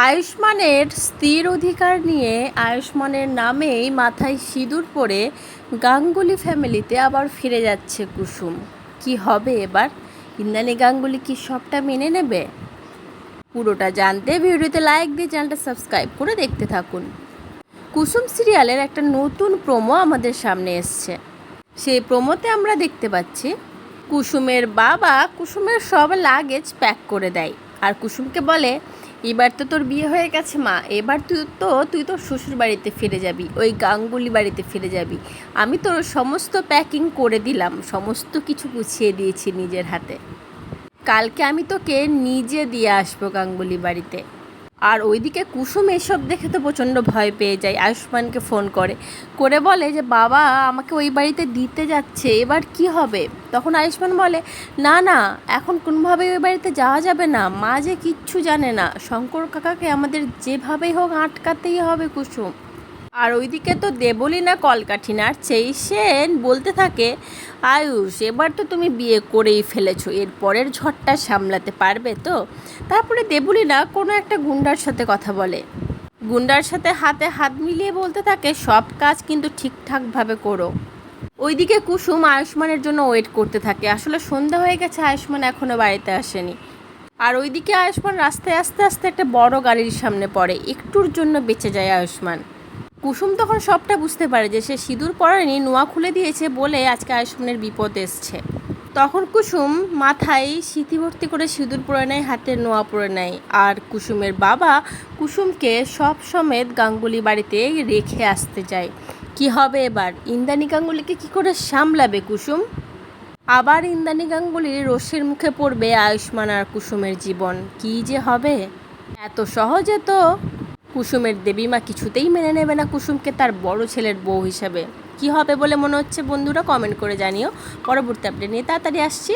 আয়ুষ্মানের স্ত্রীর অধিকার নিয়ে আয়ুষ্মানের নামেই মাথায় সিঁদুর পরে গাঙ্গুলি ফ্যামিলিতে আবার ফিরে যাচ্ছে কুসুম। কি হবে এবার? ইন্দ্রাণী গাঙ্গুলি কি সবটা মেনে নেবে? পুরোটা জানতে ভিডিওতে লাইক দিয়ে চ্যানেলটা সাবস্ক্রাইব করে দেখতে থাকুন। কুসুম সিরিয়ালের একটা নতুন প্রোমো আমাদের সামনে এসছে। সেই প্রোমোতে আমরা দেখতে পাচ্ছি কুসুমের বাবা কুসুমের সব লাগেজ প্যাক করে দেয় আর কুসুমকে বলে, এবার তো তোর বিয়ে হয়ে গেছে মা, এবার তুই তোর শ্বশুর বাড়িতে ফিরে যাবি, ওই গাঙ্গুলি বাড়িতে ফিরে যাবি। আমি তোর সমস্ত প্যাকিং করে দিলাম, সমস্ত কিছু গুছিয়ে দিয়েছি নিজের হাতে। কালকে আমি তোকে নিজে দিয়ে আসবো গাঙ্গুলি বাড়িতে। আর ওইদিকে কুসুম এসব দেখে তো প্রচণ্ড ভয় পেয়ে যায়, আয়ুষ্মানকে ফোন করে বলে যে বাবা আমাকে ওই বাড়িতে দিতে যাচ্ছে, এবার কি হবে? তখন আয়ুষ্মান বলে, না না, এখন কোনোভাবেই ওই বাড়িতে যাওয়া যাবে না, মা যে কিচ্ছু জানে না, শঙ্কর কাকাকে আমাদের যেভাবেই হোক আটকাতেই হবে কুসুম। আর ওইদিকে তো দেবলীনা কলকাঠিনার চেয়ে সেন বলতে থাকে, আয়ুষ এবার তো তুমি বিয়ে করেই ফেলেছো, এর পরের ঝড়টা সামলাতে পারবে তো? তারপরে দেবলীনা কোনো একটা গুন্ডার সাথে কথা বলে, গুন্ডার সাথে হাতে হাত মিলিয়ে বলতে থাকে, সব কাজ কিন্তু ঠিকঠাকভাবে করো। ওইদিকে কুসুম আয়ুষ্মানের জন্য ওয়েট করতে থাকে। আসলে সন্ধ্যা হয়ে গেছে, আয়ুষ্মান এখনও বাড়িতে আসেনি। আর ওইদিকে আয়ুষ্মান রাস্তায় আস্তে আস্তে একটা বড় গাড়ির সামনে পড়ে, একটুর জন্য বেঁচে যায় আয়ুষ্মান। কুসুম তখন সবটা বুঝতে পারে যে সে সিঁদুর পরেনি, নোয়া খুলে দিয়েছে বলে আজকে আয়ুষ্মানের বিপদ এসছে। তখন কুসুম মাথায় সিঁথি ভর্তি করে সিঁদুর পরে নেয়, হাতের নোয়া পরে নেয়। আর কুসুমের বাবা কুসুমকে সব সমেত গাঙ্গুলি বাড়িতে রেখে আসতে যায়। কি হবে এবার? ইন্দ্রাণী গাঙ্গুলিকে কি করে সামলাবে কুসুম? আবার ইন্দ্রাণী গাঙ্গুলির রোষের মুখে পড়বে আয়ুষ্মান আর কুসুমের জীবন। কি যে হবে? এত সহজে তো কুসুমের দেবীমা কিছুতেই মেনে নেবে না কুসুমকে তার বড় ছেলের বউ হিসাবে। কি হবে বলে মনে হচ্ছে বন্ধুরা? কমেন্ট করে জানিও। পরবর্তী আপডেট নিয়ে তাড়াতাড়ি আসছি।